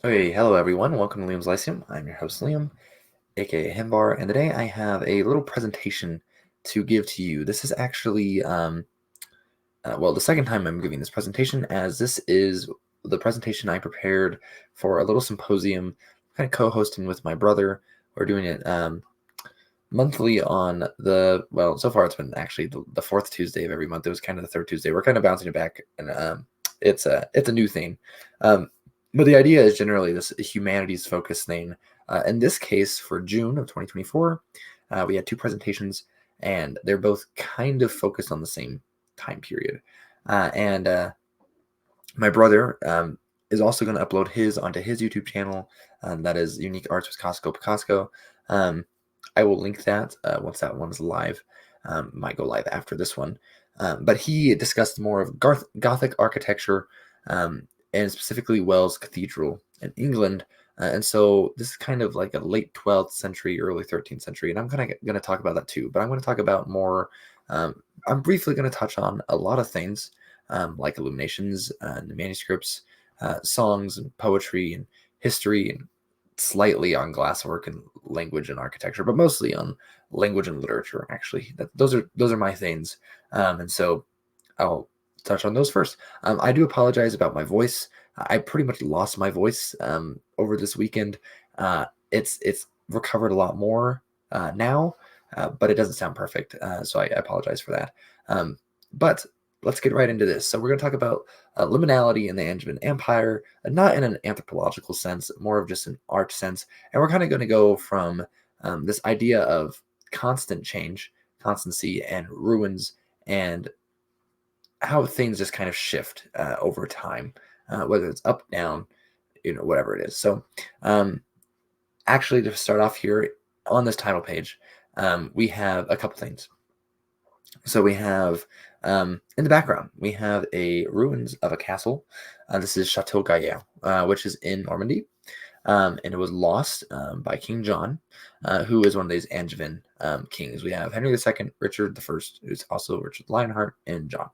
Okay, hello everyone. Welcome to Liam's Lyceum. I'm your host Liam, aka Himbar, and today I have a little presentation to give to you. This is actually, well, the second time I'm giving this presentation, as this is the presentation I prepared for a little symposium, kind of co-hosting with my brother. We're doing it monthly on well, so far it's been actually the fourth Tuesday of every month. It was kind of the third Tuesday. We're kind of bouncing it back, and it's a new thing. Um, but the idea is generally this humanities focused thing. In this case, for June of 2024, we had two presentations, and they're both kind of focused on the same time period. And My brother is also going to upload his onto his YouTube channel. That is Unique Arts with Costco Picasso. I will link that once that one's live. Might go live after this one. But he discussed more of Gothic architecture, and specifically Wells Cathedral in England. And so this is kind of like a late 12th century, early 13th century. And I'm kind of going to talk about that too. But I'm going to talk about more. I'm briefly going to touch on a lot of things like illuminations and manuscripts, songs and poetry and history, and slightly on glasswork and language and architecture, but mostly on language and literature. Actually, those are my things, and so I'll touch on those first. I do apologize about my voice. I pretty much lost my voice over this weekend. It's recovered a lot more now, but it doesn't sound perfect. So I apologize for that. But let's get right into this. So we're going to talk about liminality in the Angevin Empire, not in an anthropological sense, more of just an art sense. And we're kind of going to go from this idea of constant change, constancy, and ruins, and how things just kind of shift over time, whether it's up, down, whatever it is. So, actually, to start off here on this title page, we have a couple things. So we have in the background, we have a ruins of a castle. This is Chateau Gaillard, which is in Normandy, and it was lost by King John, who is one of these Angevin kings. We have Henry II, Richard I, who's also Richard Lionheart, and John.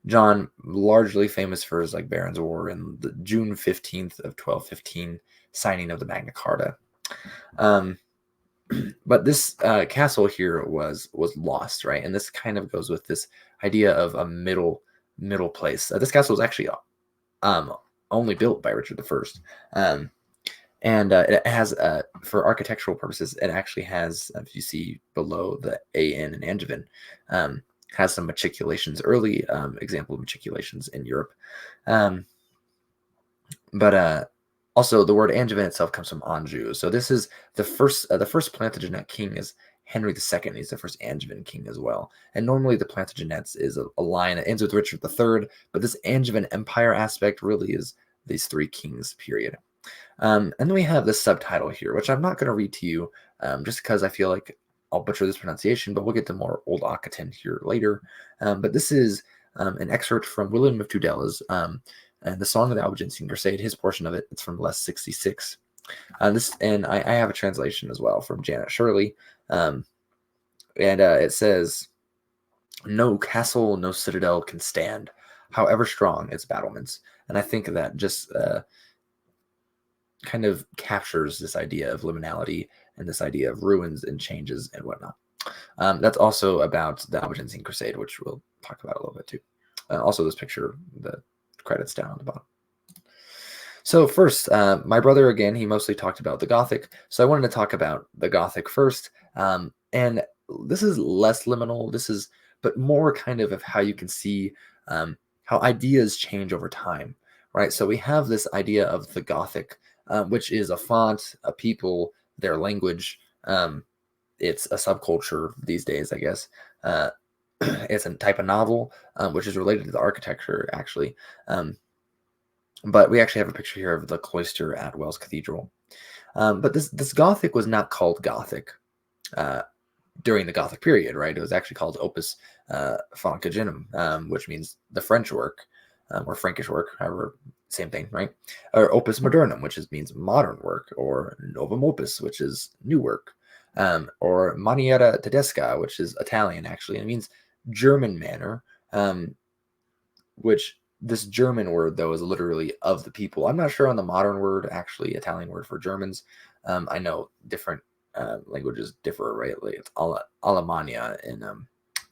John, largely famous for his Barons' War and the June 15th of 1215 signing of the Magna Carta. But this castle here was lost, right? And this kind of goes with this idea of a middle place. This castle was actually only built by Richard I. And it has, for architectural purposes, it actually has, if you see below the AN and Angevin, has some matriculations, early example of matriculations in Europe. But also the word Angevin itself comes from Anjou. So this is the first Plantagenet king is Henry II. He's the first Angevin king as well. And normally the Plantagenets is a line that ends with Richard III, but this Angevin Empire aspect really is these three kings, period. And then we have this subtitle here, which I'm not going to read to you just because I feel like I'll butcher this pronunciation, but we'll get to more Old Aquitaine here later. But this is an excerpt from William of Tudela's and the Song of the Albigensian Crusade. His portion of it, it's from less 66. I have a translation as well from Janet Shirley, and it says, "No castle, no citadel can stand, however strong its battlements." And I think that just kind of captures this idea of liminality and this idea of ruins and changes and whatnot. That's also about the Albigensian Crusade, which we'll talk about a little bit too. Also, this picture, the credits down on the bottom. So first, my brother, again, he mostly talked about the Gothic. So I wanted to talk about the Gothic first. And this is less liminal. But more kind of how you can see how ideas change over time, right? So we have this idea of the Gothic, which is a font, a people, their language. It's a subculture these days, I guess. It's a type of novel, which is related to the architecture, actually. But we actually have a picture here of the cloister at Wells Cathedral. But this Gothic was not called Gothic during the Gothic period, right? It was actually called Opus Francogenum, which means the French work, or Frankish work, however, same thing, right? Or Opus Modernum, which means modern work, or Novum Opus, which is new work, or Maniera Tedesca, which is Italian, actually, and it means German manner, which this German word, though, is literally of the people. I'm not sure on the modern word, actually, Italian word for Germans. I know different languages differ, right? Like it's Alemania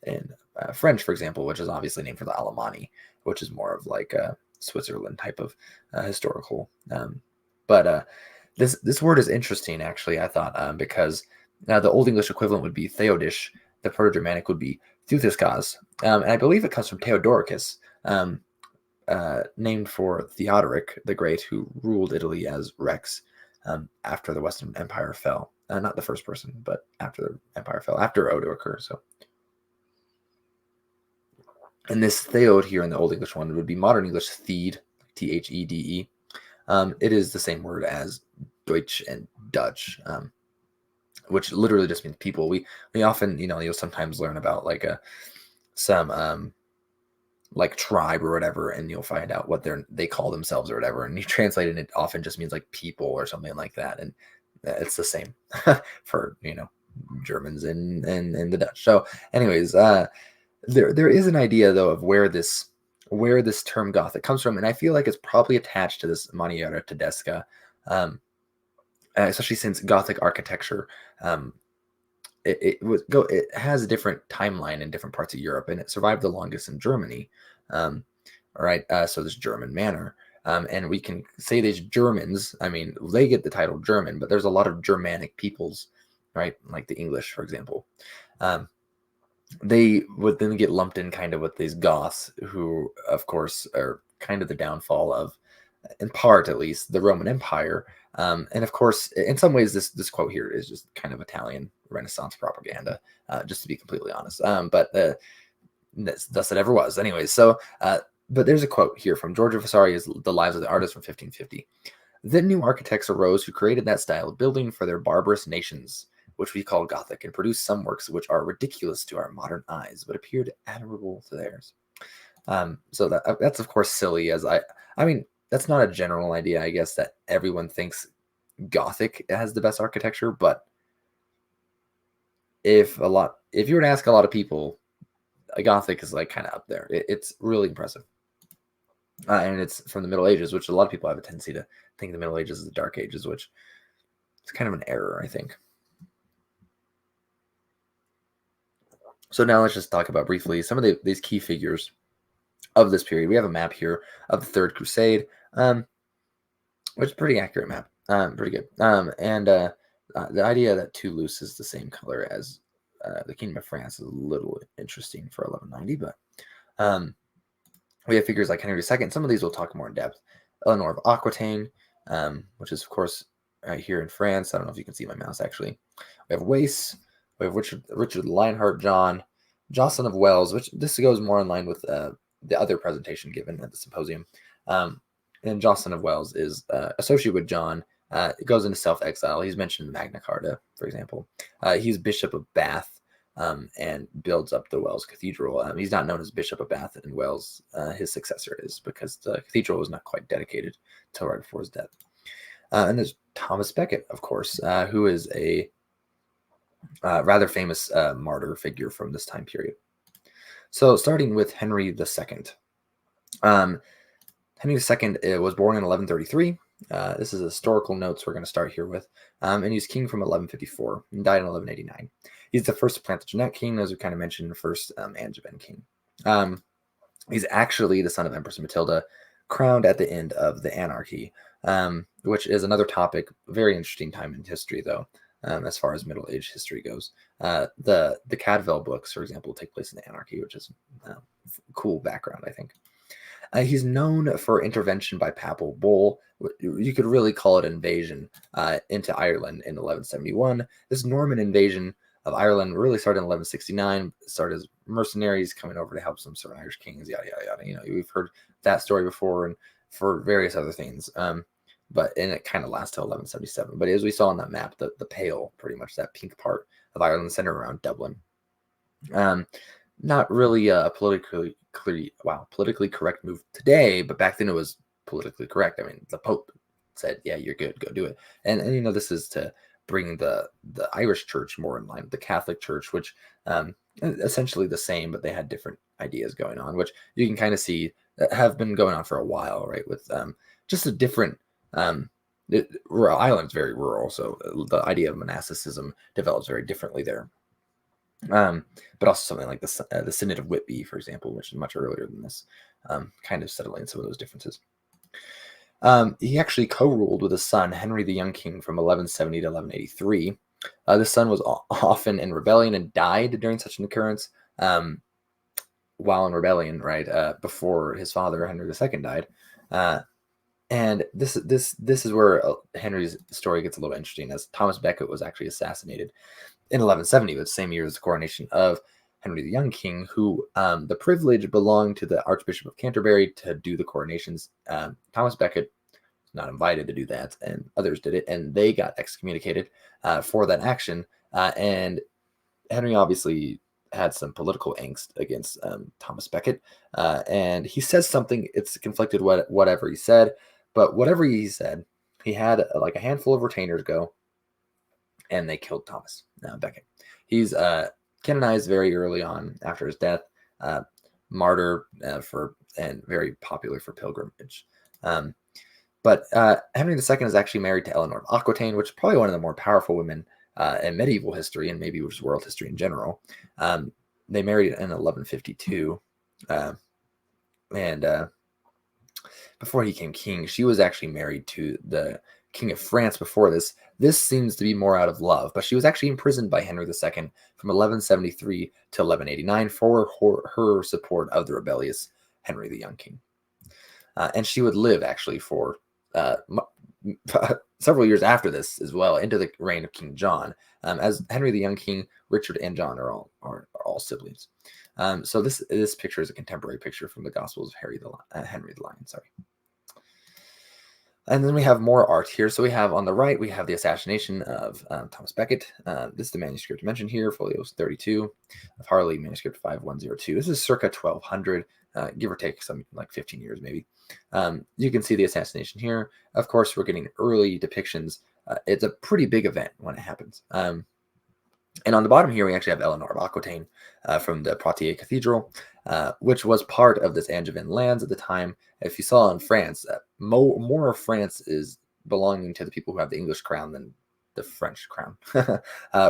in French, for example, which is obviously named for the Alemanni, which is more of like a Switzerland type of historical. But this word is interesting, actually, I thought, because the Old English equivalent would be Theodish, the Proto-Germanic would be Theuthiskas, and I believe it comes from Theodoricus, named for Theodoric the Great, who ruled Italy as Rex after the Western Empire fell. Not the first person, but after the empire fell, after Odoacer. So, and this Theod here in the Old English one would be modern English Thede, Thede. It is the same word as Deutsch and Dutch, which literally just means people. We often, you'll sometimes learn about like some like tribe or whatever, and you'll find out what they call themselves or whatever, and you translate it, and it often just means like people or something like that, and it's the same for Germans and the Dutch. So, anyways, there is an idea though of where this term Gothic comes from, and I feel like it's probably attached to this Maniera Tedesca, especially since Gothic architecture. It has a different timeline in different parts of Europe, and it survived the longest in Germany. All right, so this German manor, and we can say these Germans. I mean, they get the title German, but there's a lot of Germanic peoples, right? Like the English, for example. They would then get lumped in kind of with these Goths, who, of course, are kind of the downfall of, in part at least, the Roman Empire. And of course, in some ways, this quote here is just kind of Italian Renaissance propaganda, just to be completely honest. But thus it ever was. Anyways, so but there's a quote here from George of Vasari's The Lives of the Artists from 1550. Then new architects arose who created that style of building for their barbarous nations, which we call Gothic, and produced some works which are ridiculous to our modern eyes, but appeared admirable to theirs. So that's of course silly, as I mean, that's not a general idea, I guess, that everyone thinks Gothic has the best architecture, but if you were to ask a lot of people, Gothic is like kind of up there. It's really impressive. And it's from the Middle Ages, which a lot of people have a tendency to think the Middle Ages is the Dark Ages, which is kind of an error, I think. So now let's just talk about briefly some of these key figures of this period. We have a map here of the Third Crusade, which is a pretty accurate map, pretty good. And the idea that Toulouse is the same color as the Kingdom of France is a little interesting for 1190, but we have figures like Henry II. Some of these we'll talk more in depth. Eleanor of Aquitaine, which is, of course, right here in France. I don't know if you can see my mouse, actually. We have Wace. We have Richard Lionheart, John, Jocelyn of Wells, which this goes more in line with the other presentation given at the symposium. And Jocelyn of Wells is associated with John. It goes into self-exile. He's mentioned in Magna Carta, for example. He's Bishop of Bath and builds up the Wells Cathedral. He's not known as Bishop of Bath in Wells. His successor is, because the cathedral was not quite dedicated till right before his death. And there's Thomas Becket, of course, who is a rather famous martyr figure from this time period. So starting with Henry II. Henry II was born in 1133. This is historical notes we're going to start here with. And he's king from 1154 and died in 1189. He's the first Plantagenet king, as we kind of mentioned, the first Angevin king. He's actually the son of Empress Matilda, crowned at the end of the anarchy, which is another topic, very interesting time in history, though, as far as Middle Age history goes. The Cadwell books, for example, take place in the anarchy, which is cool background, I think. He's known for intervention by papal bull. You could really call it invasion into Ireland in 1171. This Norman invasion of Ireland really started in 1169. Started as mercenaries coming over to help some sort of Irish kings, yada yada yada. We've heard that story before, and for various other things. And it kind of lasts till 1177. But as we saw on that map, the Pale, pretty much that pink part of Ireland, centered around Dublin. Not really a politically correct move today, but back then it was politically correct. I mean, the Pope said, "Yeah, you're good, go do it." And this is to bring the Irish Church more in line with the Catholic Church, which essentially the same, but they had different ideas going on, which you can kind of see have been going on for a while, right? With just a different rural island's very rural, so the idea of monasticism develops very differently there. But also something like the Synod of Whitby, for example, which is much earlier than this, kind of settling some of those differences. He actually co-ruled with his son, Henry the Young King, from 1170 to 1183. The son was often in rebellion and died during such an occurrence while in rebellion, right, before his father, Henry II, died. And this is where Henry's story gets a little interesting, as Thomas Becket was actually assassinated in 1170, the same year as the coronation of Henry the Young King, who the privilege belonged to the Archbishop of Canterbury to do the coronations. Thomas Becket was not invited to do that, and others did it, and they got excommunicated for that action. And Henry obviously had some political angst against Thomas Becket, and he says something. It's conflicted whatever he said, but whatever he said, he had like a handful of retainers go, and they killed Thomas Becket. He's canonized very early on after his death, martyr and very popular for pilgrimage. But Henry II is actually married to Eleanor of Aquitaine, which is probably one of the more powerful women in medieval history, and maybe just world history in general. They married in 1152, and before he became king, she was actually married to the King of France before this. This seems to be more out of love, but she was actually imprisoned by Henry II from 1173 to 1189 for her support of the rebellious Henry the Young King. And she would live actually for several years after this as well, into the reign of King John, as Henry the Young King, Richard, and John are all siblings. So this picture is a contemporary picture from the Gospels of Henry the Lion. Sorry. And then we have more art here. So we have on the right, we have the assassination of Thomas Becket. This is the manuscript mentioned here, folios 32 of Harley, manuscript 5102. This is circa 1200, give or take some like 15 years maybe. You can see the assassination here. Of course, we're getting early depictions. It's a pretty big event when it happens. And on the bottom here, we actually have Eleanor of Aquitaine from the Poitiers Cathedral, which was part of this Angevin lands at the time. If you saw in France, more of France is belonging to the people who have the English crown than the French crown,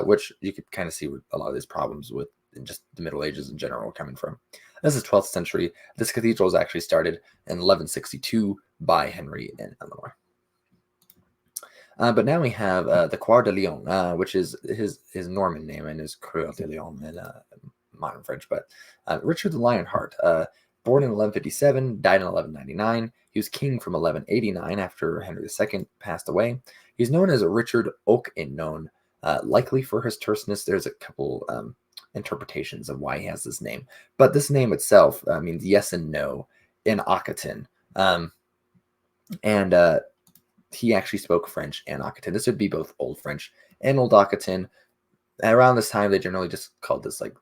which you could kind of see where a lot of these problems with just the Middle Ages in general coming from. This is 12th century. This cathedral was actually started in 1162 by Henry and Eleanor. But now we have the Coeur de Lion, which is his Norman name and his Coeur de Lion in modern French. But Richard the Lionheart, born in 1157, died in 1199. He was king from 1189 after Henry II passed away. He's known as Richard Oak in known, likely for his terseness. There's a couple interpretations of why he has this name. But this name itself means yes and no in Aquitaine. He actually spoke French and Aquitaine. This would be both Old French and Old Aquitaine. And around this time, they generally just called this like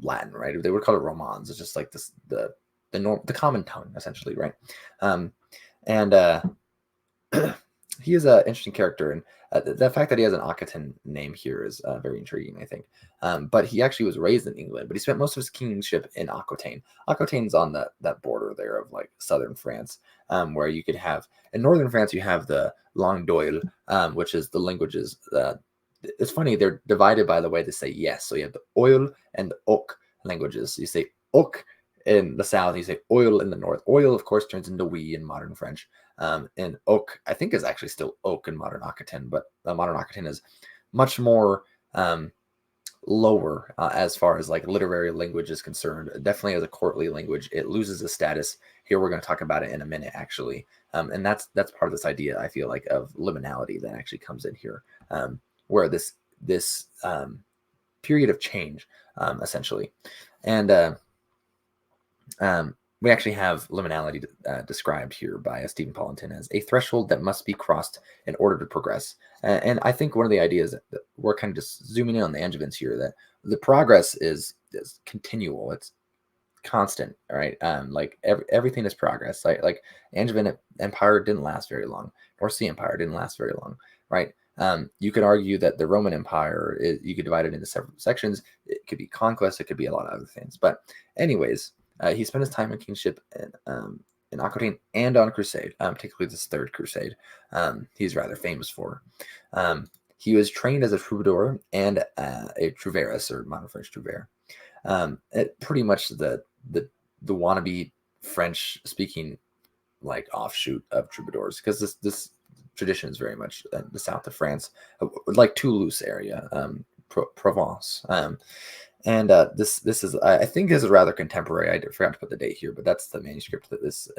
Latin, right? They would call it Romans. It's just like this the common tongue, essentially, right? He is an interesting character, and the fact that he has an Aquitaine name here is very intriguing, I think. But he actually was raised in England, but he spent most of his kingship in Aquitaine. Aquitaine's on that border there of like southern France, where you could have in northern France you have the Langue d'Oil, which is the languages. It's funny, they're divided by the way they say yes. So you have the Oil and the Oc languages. You say Oc in the south, you say oil in the north. Oil, of course, turns into we in modern French. And oak, I think, is actually still oak in modern Aquitaine, but modern Aquitaine is much more lower as far as like literary language is concerned. Definitely as a courtly language, it loses a status. Here we're going to talk about it in a minute, actually. And that's part of this idea, I feel like, of liminality that actually comes in here, where this period of change, essentially. And we actually have liminality described here by Stephen Paulinton as a threshold that must be crossed in order to progress. And I think one of the ideas that we're kind of just zooming in on the Angevins here, that the progress is continual. It's constant, right? Like everything is progress. Like Angevin Empire didn't last very long. North Sea Empire didn't last very long, right? You could argue that the Roman Empire, you could divide it into several sections. It could be conquest. It could be a lot of other things. But anyways, He spent his time in kingship in Aquitaine and on crusade, particularly this third crusade. He's rather famous for. He was trained as a troubadour and a trouveras, or modern French trouvère. Pretty much the wannabe French speaking like offshoot of troubadours, because this tradition is very much the south of France, like Toulouse area, Provence. And this is, I think, is rather contemporary. I forgot to put the date here, but that's the manuscript that this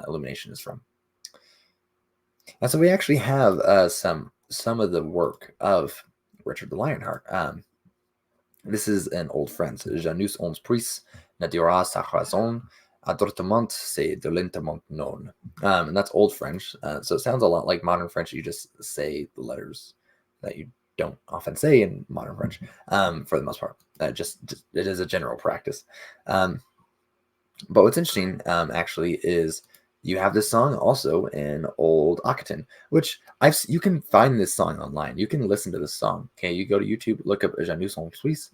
illumination is from. And so we actually have some of the work of Richard the Lionheart. This is an old French. Janus ons Pris, ne dira sa raison, adortement c'est de lentement non. And that's old French. So it sounds a lot like modern French. You just say the letters that you don't often say in modern French, for the most part. Just it is a general practice. But what's interesting, actually, is you have this song also in Old Aquitaine, which you can find this song online. You can listen to this song. Okay, you go to YouTube, look up Janus en Suisse,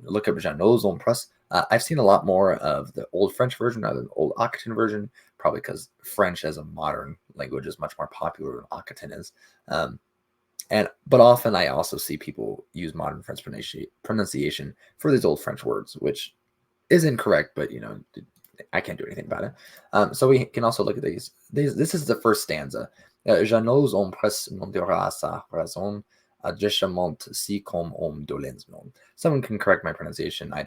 look up Janus en Pris. I've seen a lot more of the Old French version rather than the Old Aquitaine version, probably because French as a modern language is much more popular than Aquitaine is. But often I also see people use modern French pronunciation for these old French words, which is incorrect, but I can't do anything about it. So we can also look at these. This is the first stanza. Janus en Pris non dira sa raison, adjechamment si comme homme dolens non. Someone can correct my pronunciation. I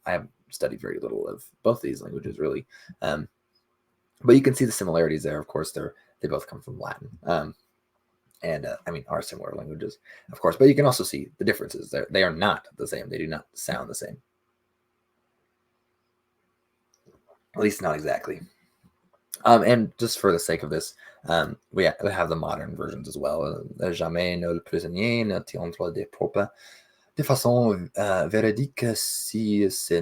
have studied very little of both these languages, really. But you can see the similarities there. Of course, they both come from Latin. And are similar languages, of course. But you can also see the differences. They are not the same. They do not sound the same. At least not exactly. And just for the sake of this, we have the modern versions as well. Jamais ne le prisonnier ne tiendra des propos de façon véridique si ce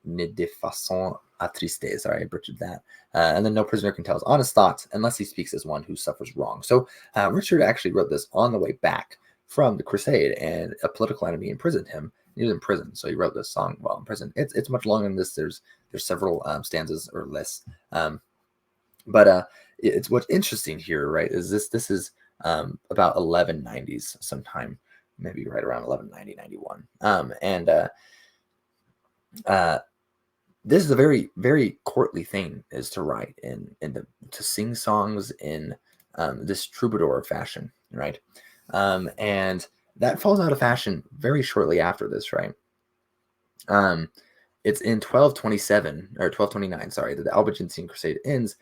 n'est de façon attristée. Sorry, I butchered that. And then no prisoner can tell his honest thoughts unless he speaks as one who suffers wrong. So Richard actually wrote this on the way back from the crusade, and a political enemy imprisoned him. He was in prison, so he wrote this song while in prison. It's much longer than this. There's several stanzas or less. But it's what's interesting here, right? Is this is about 1190s sometime, maybe right around 1190, 91. This is a very, very courtly thing, is to write to sing songs in this troubadour fashion, right? And that falls out of fashion very shortly after this, right? It's in 1227 or 1229, sorry, that the Albigensian Crusade ends,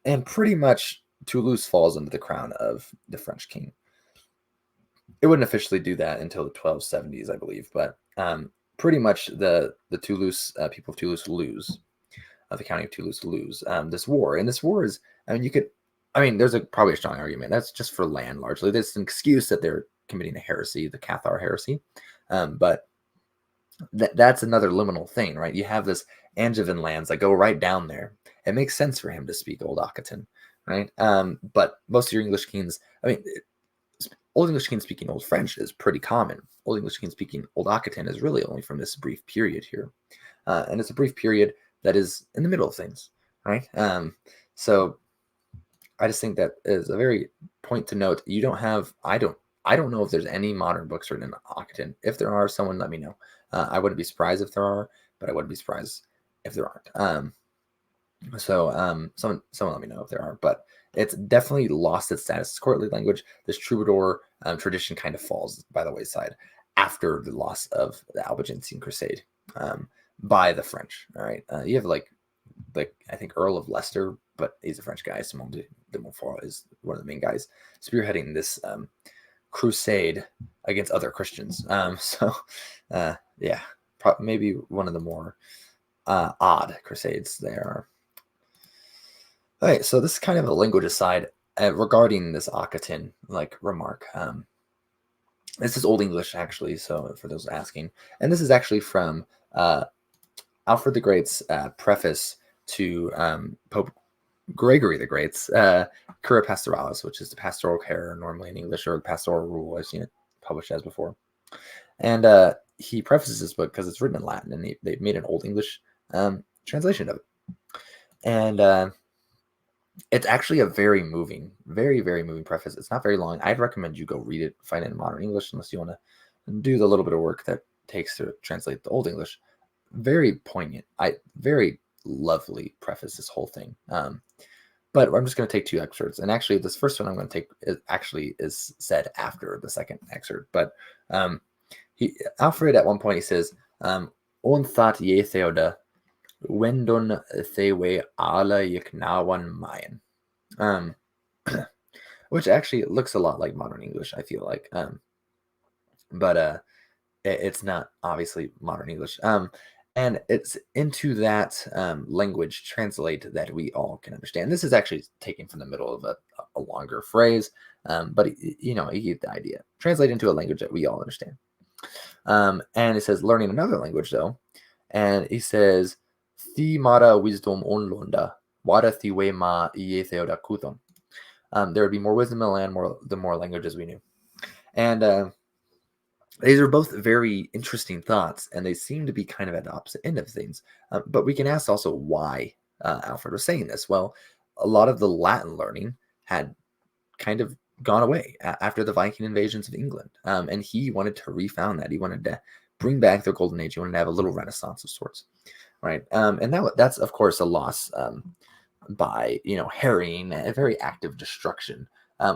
and pretty much Toulouse falls under the crown of the French king. It wouldn't officially do that until the 1270s, I believe, but pretty much the Toulouse people of Toulouse lose, the county of Toulouse lose this war. And this war is, there's probably a strong argument that's just for land largely. There's an excuse that they're committing a heresy, the Cathar heresy, but that's another liminal thing, right? You have this Angevin lands that go right down there. It makes sense for him to speak Old Aquitaine, right? But most of your English kings, Old English kings speaking Old French is pretty common. Old English kings speaking Old Aquitaine is really only from this brief period here. And it's a brief period that is in the middle of things, right? So I just think that is a very point to note. You don't have, I don't know if there's any modern books written in Aquitaine. If there are, someone let me know. I wouldn't be surprised if there are, but I wouldn't be surprised if there aren't. Someone let me know if there are, but it's definitely lost its status as courtly language. This troubadour tradition kind of falls by the wayside after the loss of the Albigensian Crusade by the French. All right, you have like I think Earl of Leicester, but he's a French guy. Simon de Montfort is one of the main guys spearheading this crusade against other Christians. Maybe one of the more odd crusades there are. All right, so this is kind of a language aside regarding this Aquitaine remark. This is Old English actually, so for those asking, and this is actually from Alfred the Great's preface to Pope Gregory the Great's Cura Pastoralis, which is the pastoral care normally in English, or the pastoral rule as seen it published as before. And he prefaces this book because it's written in Latin, and they made an Old English translation of it. And it's actually a very moving, very, very moving preface. It's not very long. I'd recommend you go read it, find it in modern English, unless you want to do the little bit of work that takes to translate the Old English. Very poignant. Very lovely preface, this whole thing. But I'm just going to take two excerpts. And actually, this first one I'm going to take is said after the second excerpt. But Alfred, at one point, he says, On thought ye theoda, wendon thewe ala yiknawan mayan. Which actually looks a lot like modern English, I feel like. But it's not obviously modern English. And it's into that language translate that we all can understand. This is actually taken from the middle of a longer phrase, but you get the idea. Translate into a language that we all understand. And it says learning another language though, and he says thi mara wisdom onlonda wada thi we ma iye theoda kuthon. There would be more wisdom in the land, the more languages we knew. And these are both very interesting thoughts, and they seem to be kind of at the opposite end of things. But we can ask also why Alfred was saying this. Well, a lot of the Latin learning had kind of gone away after the Viking invasions of England, and he wanted to refound that. He wanted to bring back the Golden Age. He wanted to have a little Renaissance of sorts, right? And that's of course a loss by harrying, a very active destruction.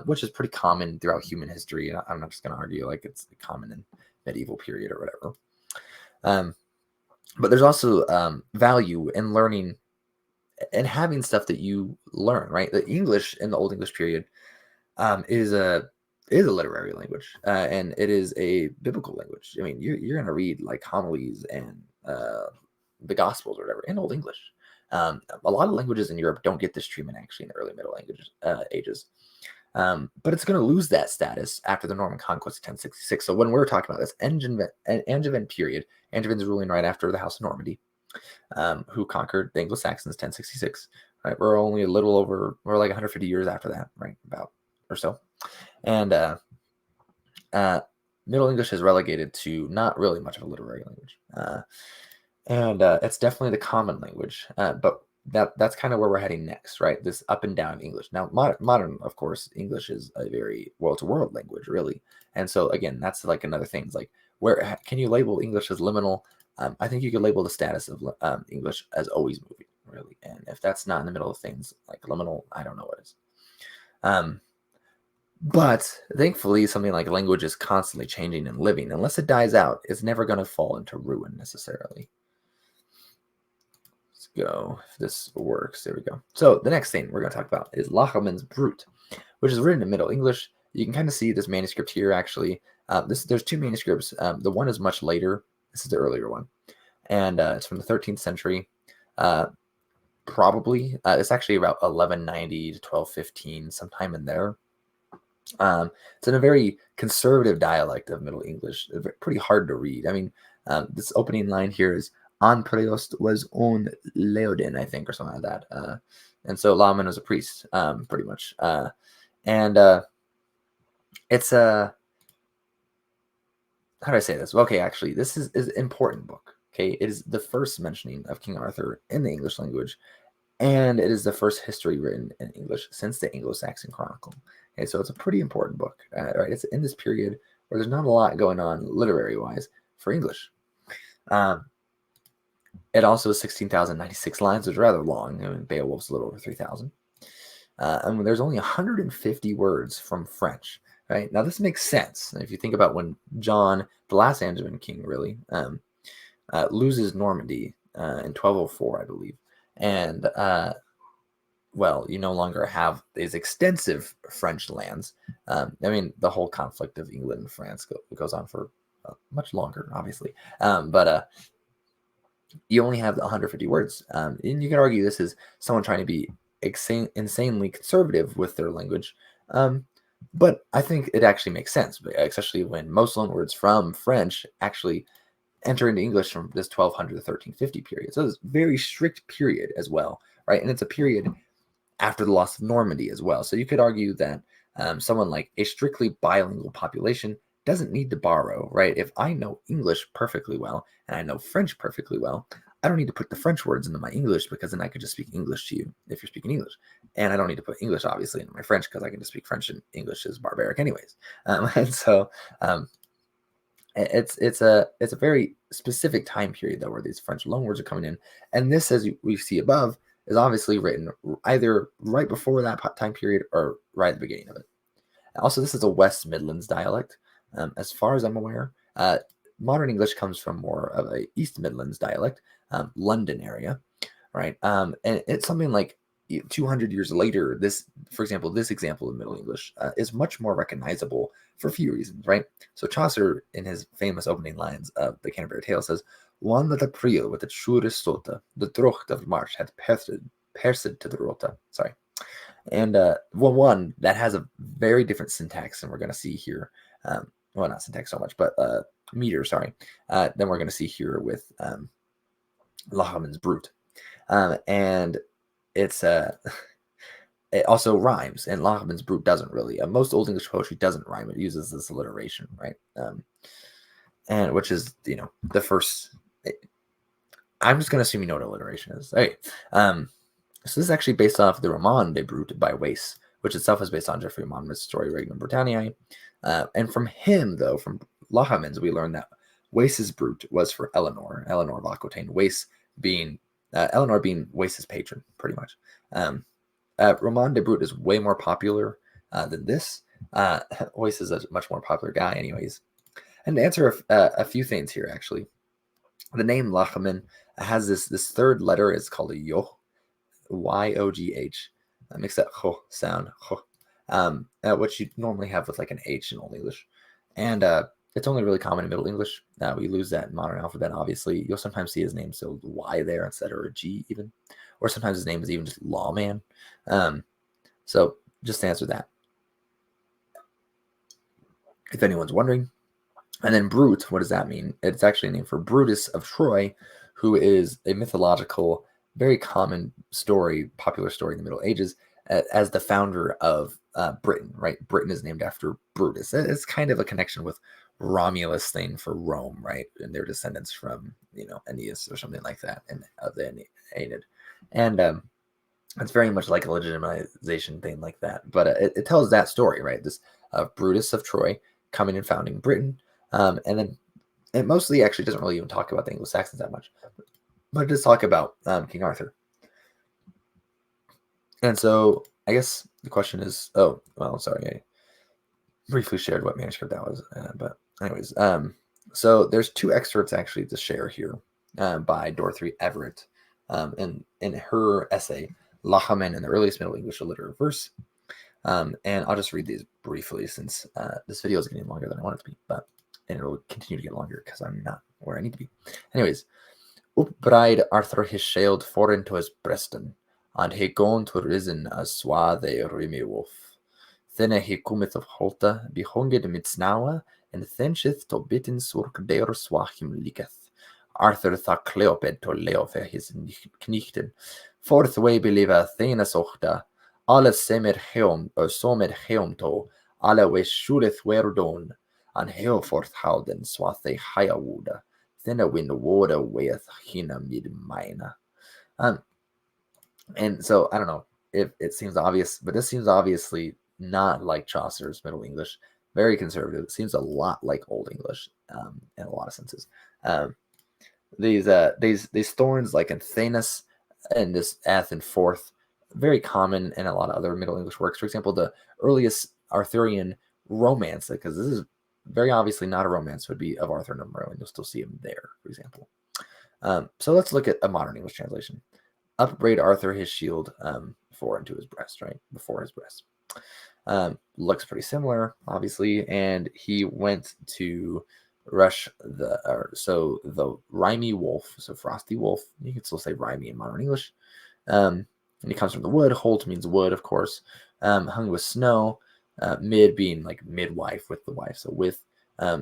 Which is pretty common throughout human history. And I'm not just going to argue like it's common in medieval period or whatever. But there's also value in learning and having stuff that you learn, right? The English in the Old English period is a literary language, and it is a biblical language. I mean, you're going to read like homilies and the Gospels or whatever in Old English. A lot of languages in Europe don't get this treatment actually in the early Middle Ages. But it's going to lose that status after the Norman Conquest of 1066. So when we're talking about this Angevin period, Angevins ruling right after the House of Normandy, who conquered the Anglo-Saxons 1066. Right, we're only a little over, we're like 150 years after that, right, about or so. And Middle English is relegated to not really much of a literary language, and it's definitely the common language, but that's kind of where we're heading next, right? This up and down English. Now, modern, of course, English is a very world-to-world language, really. And so, again, that's like another thing. It's like, where can you label English as liminal? I think you could label the status of English as always moving, really. And if that's not in the middle of things like liminal, I don't know what is. But thankfully, something like language is constantly changing and living. Unless it dies out, it's never going to fall into ruin necessarily. Go if this works. There we go. So the next thing we're going to talk about is Layamon's Brut, which is written in Middle English. You can kind of see this manuscript here actually. There's two manuscripts. The one is much later. This is the earlier one, and it's from the 13th century. Probably it's actually about 1190 to 1215, sometime in there. It's in a very conservative dialect of Middle English, pretty hard to read. I mean, this opening line here is "On Priost was on Leodin," I think, or something like that. And so Layamon was a priest, pretty much. And it's a how do I say this? Okay, actually, this is an important book. Okay, it is the first mentioning of King Arthur in the English language, and it is the first history written in English since the Anglo-Saxon Chronicle. Okay, so it's a pretty important book. Right, it's in this period where there's not a lot going on literary-wise for English. It also is 16,096 lines, which is rather long. I mean, Beowulf's a little over 3,000. And there's only 150 words from French. Right now, this makes sense if you think about when John, the last Angevin king, really loses Normandy in 1204, I believe, and well, you no longer have these extensive French lands. I mean, the whole conflict of England and France goes on for much longer, obviously, but you only have 150 words, and you can argue this is someone trying to be insanely conservative with their language. But I think it actually makes sense, especially when most loanwords from French actually enter into English from this 1200 to 1350 period. So it's a very strict period as well, right? And it's a period after the loss of Normandy as well. So you could argue that someone like a strictly bilingual population doesn't need to borrow, right? If I know English perfectly well and I know French perfectly well, I don't need to put the French words into my English, because then I could just speak English to you if you're speaking English. And I don't need to put English, obviously, into my French, because I can just speak French, and English is barbaric anyways. And so it's a very specific time period, though, where these French loanwords are coming in. And this, as we see above, is obviously written either right before that time period or right at the beginning of it. Also, this is a West Midlands dialect. As far as I'm aware, modern English comes from more of a East Midlands dialect, London area, right? And it's something like 200 years later. This, for example, this example of Middle English is much more recognizable for a few reasons, right? So Chaucer, in his famous opening lines of the Canterbury Tale, says, "One that April with its sure stota, the drocht of March had persed to the rota." Sorry. And one that has a very different syntax than we're going to see here. Well, not syntax so much, but meter, sorry, than we're going to see here with Layamon's Brut. And it's it also rhymes, and Layamon's Brut doesn't really. Most Old English poetry doesn't rhyme; it uses this alliteration, right? And which is, the first. I'm just going to assume you know what alliteration is. Hey, so this is actually based off the Roman de Brut by Wace, which itself is based on Geoffrey Monmouth's story Regnum Britanniae. And from him, though, from Layamon's, we learned that Wace's Brut was for Eleanor of Aquitaine. Eleanor being Wace's patron, pretty much. Roman de Brut is way more popular than this. Wace is a much more popular guy, anyways. And to answer a few things here, actually, the name Layamon has this third letter. It's called a yogh. Y-O-G-H. That makes that ho sound, ho, which you normally have with like an H in Old English. And it's only really common in Middle English. We lose that in modern alphabet, obviously. You'll sometimes see his name so Y there instead of a G even. Or sometimes his name is even just Lawman. So just to answer that, if anyone's wondering. And then Brut, what does that mean? It's actually a name for Brutus of Troy, who is a mythological, very common story, popular story in the Middle Ages, as the founder of Britain, right? Britain is named after Brutus. It's kind of a connection with Romulus thing for Rome, right? And their descendants from, Aeneas or something like that, and of the Aeneid. And it's very much like a legitimization thing like that. But it tells that story, right? This Brutus of Troy coming and founding Britain. And then it mostly actually doesn't really even talk about the Anglo-Saxons that much, but it does talk about King Arthur. And so I guess the question is, sorry, I briefly shared what manuscript that was, but anyways, so there's two excerpts actually to share here by Dorothy Everett in her essay, Layamon in the Earliest Middle English Alliterative Verse. And I'll just read these briefly, since this video is getting longer than I want it to be, and it'll continue to get longer because I'm not where I need to be. Anyways, upbride Arthur his shield for into his breaston, and he gone to risen as swa they rimy wolf. Then he cometh of holta, be hunged mid snawa, and thencheth to bitten surk der swachim liketh. Arthur tha Cleoped to leofe his knichten, forthway believe Thenas ochta, alle semer heom, or somer heom to, alle we shureth werdon, and heel forth houden swathe hayawuda, then a wind water with hina mid mina. And so I don't know if it seems obvious, but this seems obviously not like Chaucer's Middle English. Very conservative. It seems a lot like Old English in a lot of senses. These thorns like in Thanes and this ath and forth, very common in a lot of other Middle English works. For example, the earliest Arthurian romance, because this is very obviously not a romance, would be of Arthur and Merlin. You'll still see him there, for example. So let's look at a modern English translation. Upbraid Arthur his shield for into his breast, right? Before his breast. Looks pretty similar, obviously, and he went to rush the rimy wolf, so frosty wolf. You can still say rimy in modern English. And he comes from the wood. Holt means wood, of course. Hung with snow. Mid being like midwife with the wife, so with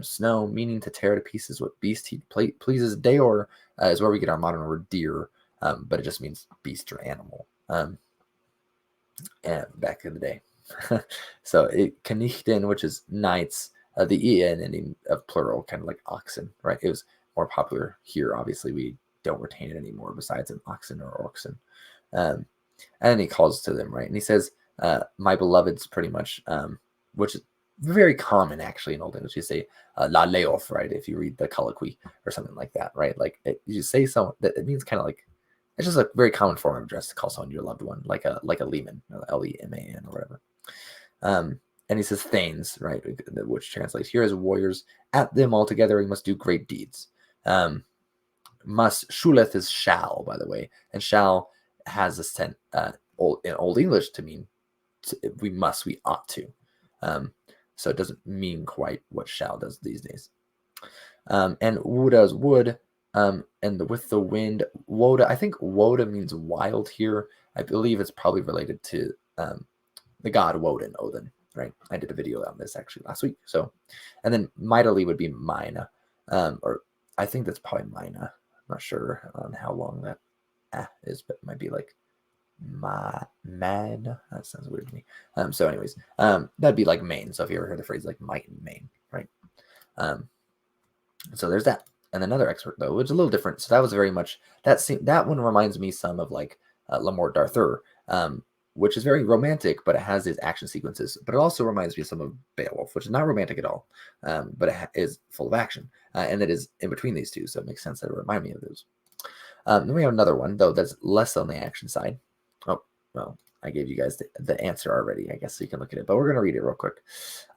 snow, meaning to tear to pieces what beast he pleases. Deor is where we get our modern word deer, but it just means beast or animal. And back in the day. So Knichten, which is knights, the en ending of plural, kind of like oxen, right? It was more popular here. Obviously, we don't retain it anymore besides an oxen or oxen. And then he calls to them, right? And he says, my beloveds, pretty much, which is very common actually in Old English. You say la leof, right? If you read the colloquy or something like that, right? Like you say someone that it means kind of like it's just a very common form of address to call someone your loved one, like a Leman, Leman or whatever. And he says thanes, right? Which translates here as warriors. At them all together, we must do great deeds. Must shuleth is shall, by the way, and shall has a sense in Old English to mean we must, we ought to. So it doesn't mean quite what shall does these days. And woda is wood, and with the wind, woda. I think woda means wild here. I believe it's probably related to the god Woden, Odin, right? I did a video on this actually last week. So, and then mightily would be mina, or I think that's probably mina. I'm not sure on how long that is, but it might be like man. That sounds weird to me. So anyways, that'd be like main. So if you ever heard the phrase like might and main, right? So there's that. And another expert though, which is a little different. So that was very much that one reminds me some of like La Mort d'Arthur, which is very romantic, but it has these action sequences. But it also reminds me of some of Beowulf, which is not romantic at all, but it is full of action, and it is in between these two. So it makes sense that it remind me of those. Then we have another one though that's less on the action side. Oh well, I gave you guys the answer already, I guess, so you can look at it. But we're gonna read it real quick.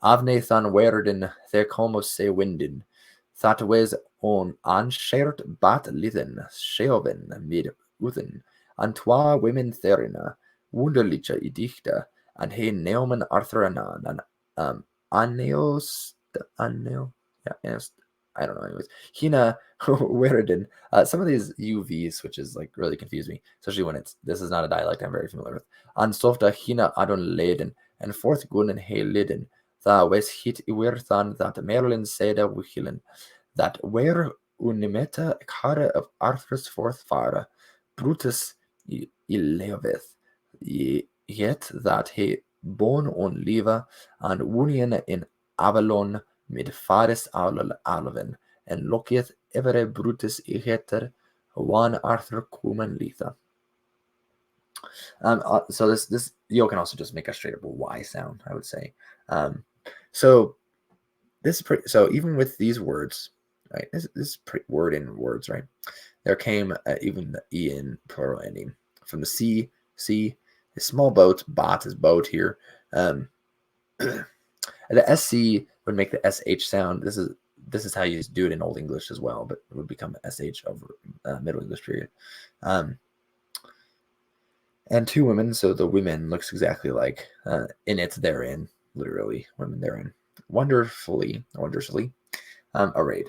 Avnathan werden there como se winden. That was on anskert bat litten, Sheoven mid uthen, and twa women therina, wunderliche idichte, and he neomen arthuranan, and aneos, yeah, I don't know, anyways. Hina Weriden. Some of these UV switches like really confuse me, especially when this is not a dialect I'm very familiar with. An softa Hina adon leden, and fourth gunnen he liden. That was hit iwerthan that Merlin seda wichilen. That were unimeta kara of Arthur's fourth fara. Brutus ileveth. Yet that he born on Leva and Wunian in Avalon mid faris Alvin, and lokieth evere Brutus iheter one Arthur cumen letha. So this you can also just make a straight up Y sound, I would say. So this is pretty. So even with these words, right? This is pretty word in words, right? There came even the E in plural ending from the C. A small boat. Bot is boat here. The SC would make the SH sound. This is how you do it in Old English as well, but it would become SH over Middle English period. And two women, so the women looks exactly like in it's therein, literally women therein, wonderfully arrayed.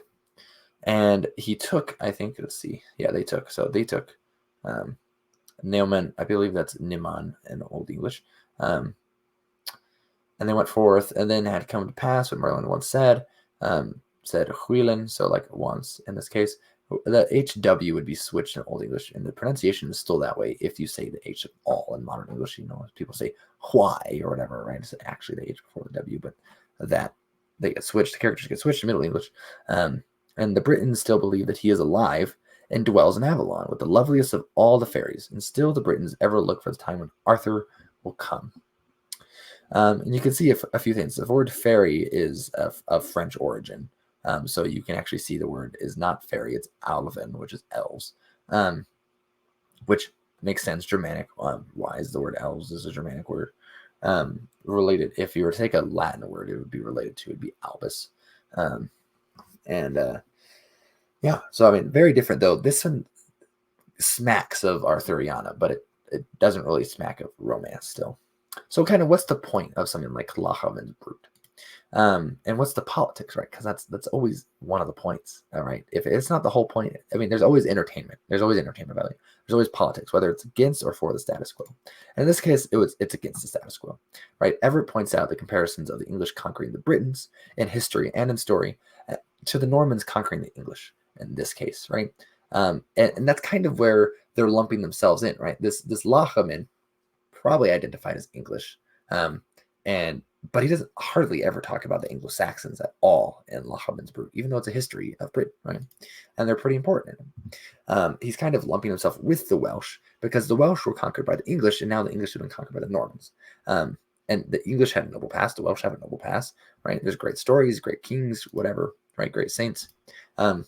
And he took, I think, let's see, yeah, they took Neoman, I believe that's Niman in Old English. And they went forth, and then had come to pass what Merlin once said Huilen, so like once in this case. The HW would be switched in Old English, and the pronunciation is still that way if you say the H of all in modern English. People say why or whatever, right? It's actually the H before the W, but that they get switched, the characters get switched to Middle English. And the Britons still believe that he is alive and dwells in Avalon with the loveliest of all the fairies, and still the Britons ever look for the time when Arthur will come. And you can see a few things. The word fairy is of French origin. So you can actually see the word is not fairy, it's Alvin, which is elves, which makes sense. Germanic. Why is the word elves is a Germanic word? Related, if you were to take a Latin word, it would be related to, it'd be albus. Yeah, so I mean, very different though. This one smacks of Arthuriana, but it doesn't really smack of romance still. So kind of what's the point of something like Layamon Brut? And what's the politics, right? Because that's always one of the points, all right? If it's not the whole point, I mean, there's always entertainment. There's always entertainment value. There's always politics, whether it's against or for the status quo. And in this case, it's against the status quo, right? Everett points out the comparisons of the English conquering the Britons in history and in story to the Normans conquering the English in this case, right? And that's kind of where they're lumping themselves in, right? This Layamon probably identified as English, and but he doesn't hardly ever talk about the Anglo-Saxons at all in Layamon Brut, even though it's a history of Britain, right? And they're pretty important. He's kind of lumping himself with the Welsh because the Welsh were conquered by the English, and now the English have been conquered by the Normans. And the English had a noble past, the Welsh have a noble past, right? There's great stories, great kings, whatever, right? Great saints. And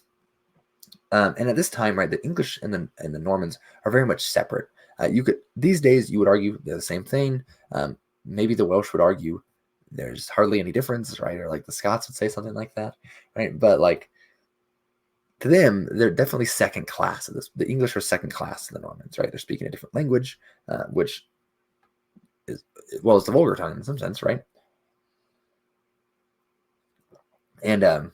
at this time, right, the English and the Normans are very much separate. These days you would argue they're the same thing. Maybe the Welsh would argue there's hardly any difference, right? Or like the Scots would say something like that, right? But like to them, they're definitely second class. The English are second class to the Normans, right? They're speaking a different language, which is, well, it's the vulgar tongue in some sense, right? And they're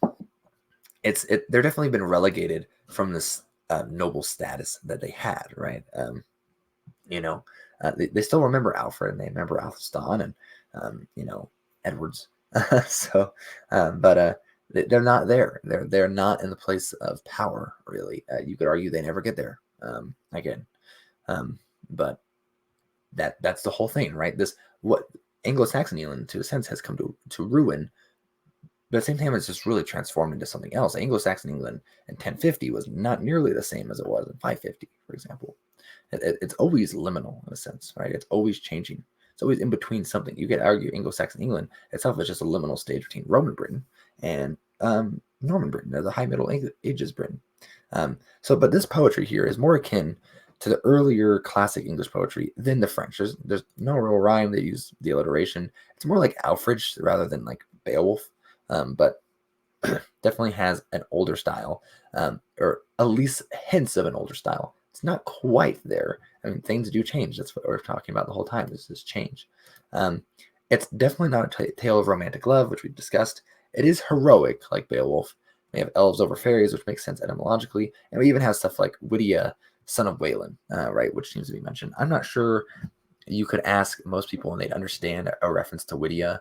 definitely been relegated from this noble status that they had, right? They still remember Alfred and they remember Athelstan and Edwards. So, but they're not there. They're not in the place of power, really. You could argue they never get there again. But that's the whole thing, right? What Anglo-Saxon England, to a sense, has come to ruin. But at the same time, it's just really transformed into something else. Anglo-Saxon England in 1050 was not nearly the same as it was in 550, for example. It's always liminal in a sense, right? It's always changing. It's always in between something. You could argue Anglo-Saxon England itself is just a liminal stage between Roman Britain and Norman Britain, or the High Middle Ages Britain. But this poetry here is more akin to the earlier classic English poetry than the French. There's no real rhyme. They use the alliteration. It's more like Alfred rather than like Beowulf. But definitely has an older style, or at least hints of an older style. It's not quite there. I mean, things do change. That's what we're talking about the whole time, is this change. It's definitely not a tale of romantic love, which we've discussed. It is heroic, like Beowulf. We have elves over fairies, which makes sense etymologically. And we even have stuff like Whittia, son of Waylon, right, which seems to be mentioned. I'm not sure. You could ask most people and they'd understand a reference to Whittia.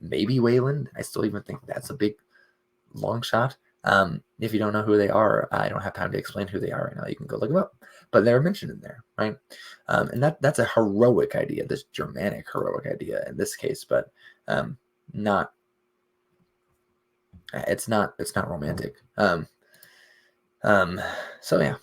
Maybe Wayland. I still even think that's a big long shot. If you don't know who they are, I don't have time to explain who they are right now. You can go look them up. But they're mentioned in there, right? And that's a heroic idea, this Germanic heroic idea in this case, but not. It's not romantic. So yeah.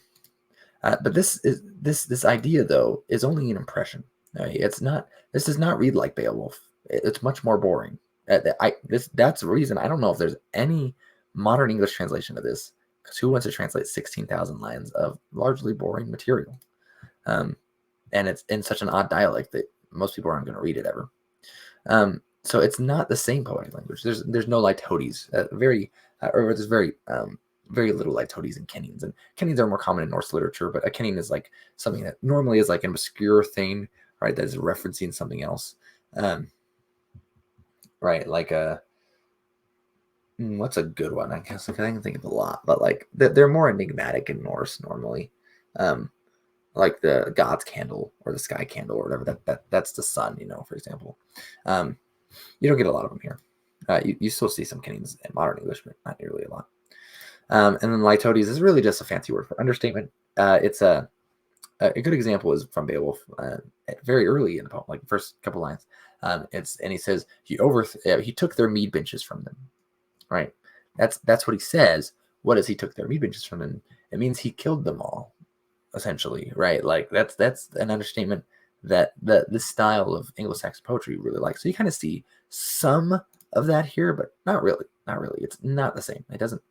But this idea though is only an impression. Right? It's not. This does not read like Beowulf. It's much more boring. That's the reason I don't know if there's any modern English translation of this, because who wants to translate 16,000 lines of largely boring material? And it's in such an odd dialect that most people aren't going to read it ever. So it's not the same poetic language. There's no litotes. There's very little litotes and kennings. And kennings are more common in Norse literature, but a kenning is like something that normally is like an obscure thing, right? That is referencing something else. Right, like what's a good one? I guess I can think of a lot, but like they're more enigmatic in Norse normally, like the God's candle or the sky candle or whatever. That's the sun, for example. You don't get a lot of them here. You still see some kennings in modern English, but not nearly a lot. And then litotes is really just a fancy word for understatement. It's a good example is from Beowulf, very early in the poem, like the first couple lines. And he says he took their mead benches from them, right? That's what he says. What is he took their mead benches from them? It means he killed them all, essentially, right? Like that's an understatement that this style of Anglo-Saxon poetry really likes. So you kind of see some of that here, but not really. It's not the same. It doesn't.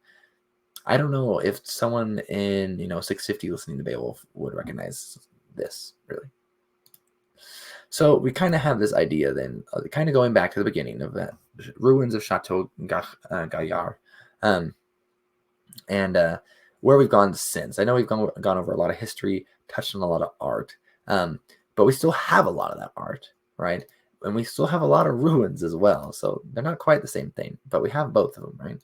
I don't know if someone in 650 listening to Beowulf would recognize this really. So we kind of have this idea then, kind of going back to the beginning of the ruins of Chateau Gaillard, and where we've gone since. I know we've gone over a lot of history, touched on a lot of art, but we still have a lot of that art, right? And we still have a lot of ruins as well. So they're not quite the same thing, but we have both of them, right?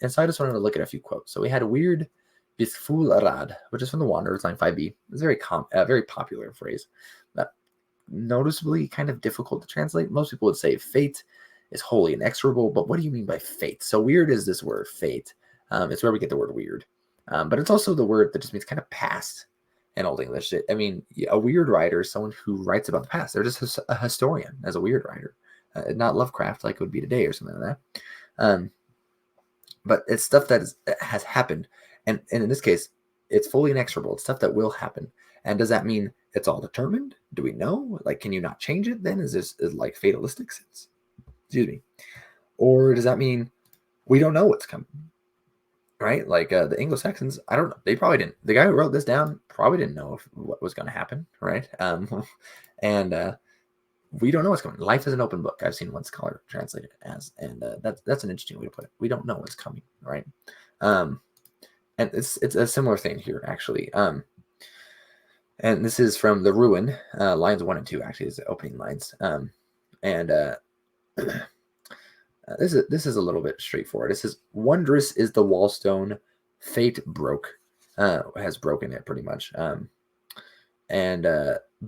And so I just wanted to look at a few quotes. So we had Weird Bisful Rad, which is from The Wanderers, line 5b. It's a very popular phrase. Noticeably kind of difficult to translate. Most people would say fate is wholly inexorable, but what do you mean by fate? So weird is this word, fate. It's where we get the word weird. But it's also the word that just means kind of past in Old English. A weird writer is someone who writes about the past. They're just a historian as a weird writer. not Lovecraft like it would be today or something like that. But it's stuff that has happened, and in this case, it's fully inexorable. It's stuff that will happen. And does that mean it's all determined? Do we know? Like, can you not change it? Then is this like fatalistic sense? Excuse me. Or does that mean we don't know what's coming? Right? Like the Anglo-Saxons, I don't know. They probably didn't. The guy who wrote this down probably didn't know what was going to happen, right? And we don't know what's coming. Life is an open book. I've seen one scholar translate it as, and that's an interesting way to put it. We don't know what's coming, right? And it's a similar thing here, actually. And this is from the Ruin, lines 1 and 2. Actually, is the opening lines. And this is a little bit straightforward. It says, "Wondrous is the wallstone, fate has broken it pretty much." And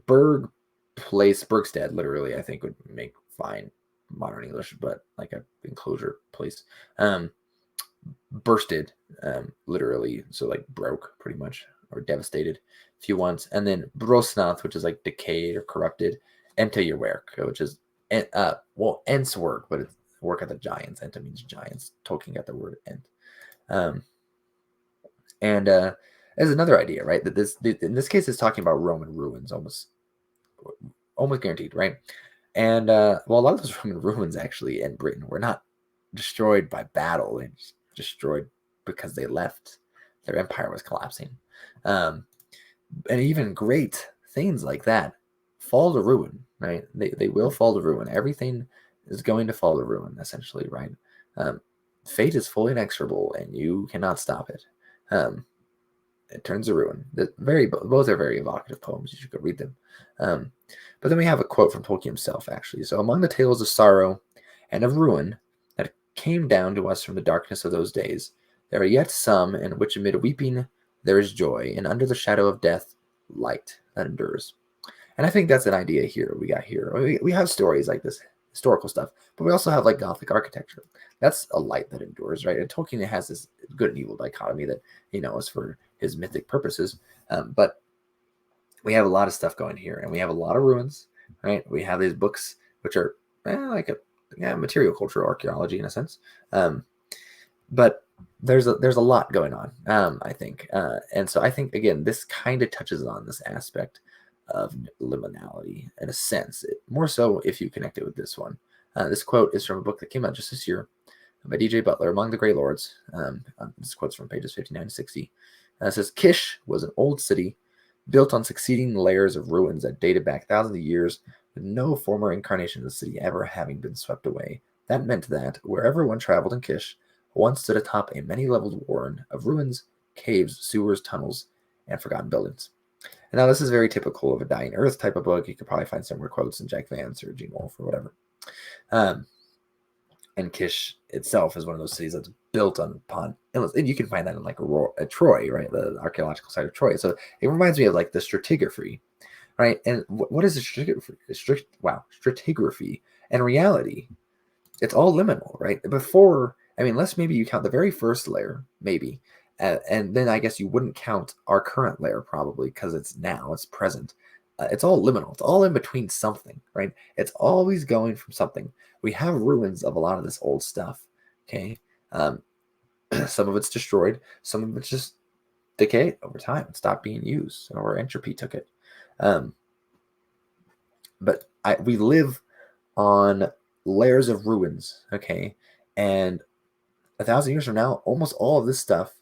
Bergstead, literally, I think would make fine modern English, but like a enclosure place. Bursted, literally, so like broke pretty much, or devastated if you want. And then Brosnath, which is like decayed or corrupted. Enta your work, which is Ent's work, but it's work of the giants. Enta means giants. Tolkien got the word Ent. And there's another idea, right? That in this case, it's talking about Roman ruins, almost guaranteed, right? And well, a lot of those Roman ruins actually in Britain were not destroyed by battle; they just destroyed because they left. Their empire was collapsing, and even great things like that fall to ruin, right? They will fall to ruin. Everything is going to fall to ruin, essentially, right? Fate is fully inexorable, and you cannot stop it. It turns to ruin. Both are very evocative poems. You should go read them. But then we have a quote from Tolkien himself, actually. So, among the tales of sorrow and of ruin that came down to us from the darkness of those days, there are yet some in which amid weeping there is joy, and under the shadow of death, light that endures. And I think that's an idea here we got here. We have stories like this, historical stuff, but we also have like Gothic architecture. That's a light that endures, right? And Tolkien has this good and evil dichotomy that, is for his mythic purposes. But we have a lot of stuff going here, and we have a lot of ruins, right? We have these books, which are like material culture archaeology in a sense. But there's a lot going on, I think. And so I think, again, this kind of touches on this aspect of liminality in a sense, more so if you connect it with this one. This quote is from a book that came out just this year by D.J. Butler, Among the Grey Lords. This quote's from pages 59 to 60. It says, "Kish was an old city built on succeeding layers of ruins that dated back thousands of years, with no former incarnation of the city ever having been swept away. That meant that wherever one traveled in Kish, one stood atop a many-leveled warren of ruins, caves, sewers, tunnels, and forgotten buildings." And now this is very typical of a Dying Earth type of book. You could probably find similar quotes in Jack Vance or Gene Wolfe or whatever. And Kish itself is one of those cities that's built upon, and you can find that in like a Troy, right? The archaeological site of Troy. So it reminds me of like the stratigraphy, right? And what is the stratigraphy? Stratigraphy and reality. It's all liminal, right? Unless maybe you count the very first layer, maybe. And then I guess you wouldn't count our current layer probably because it's present. It's all liminal. It's all in between something, right? It's always going from something. We have ruins of a lot of this old stuff, okay? Some of it's destroyed. Some of it's just decayed over time. It stopped being used, or entropy took it. But we live on layers of ruins, okay? And 1,000 years from now, almost all of this stuff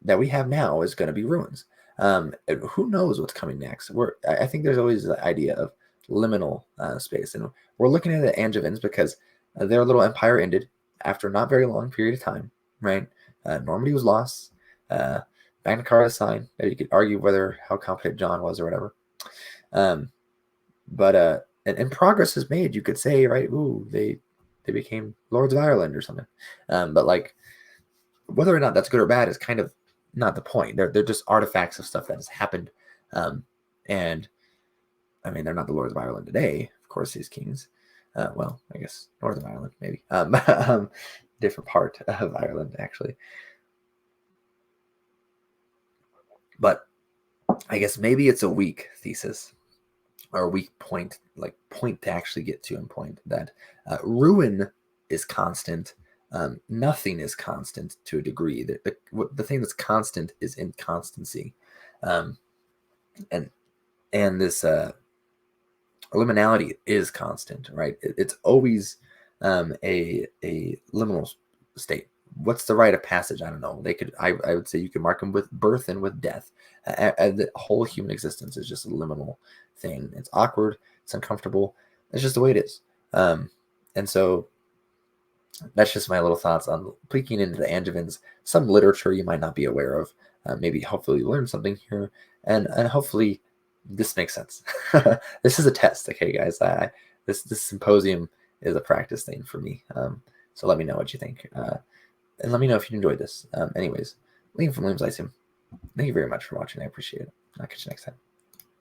that we have now is going to be ruins. Who knows what's coming next? I think there's always the idea of liminal space, and we're looking at the Angevins because their little empire ended after a not very long period of time, right? Normandy was lost. Magna Carta signed. You could argue how competent John was or whatever. But progress is made. You could say, right? Ooh, they became Lords of Ireland or something. But like, whether or not that's good or bad is kind of not the point. They're just artifacts of stuff that has happened. And I mean, they're not the Lords of Ireland today. Of course, these kings. Well, I guess Northern Ireland, maybe. Different part of Ireland, actually. But I guess maybe it's a weak thesis, or weak point, like point to actually get to, and point that ruin is constant. Nothing is constant to a degree. The thing that's constant is inconstancy, um, and this liminality is constant, right? It's always a liminal state. What's the rite of passage? I don't know. I would say you can mark them with birth and with death. The whole human existence is just a liminal thing. It's awkward. It's uncomfortable. It's just the way it is. And so that's just my little thoughts on peeking into the Angevins, some literature you might not be aware of. Maybe hopefully you learn something here, and hopefully this makes sense. This is a test, okay, guys. This symposium is a practice thing for me. So let me know what you think, and let me know if you enjoyed this. Anyways, Liam from Liam's Lyceum. Thank you very much for watching. I appreciate it. I'll catch you next time.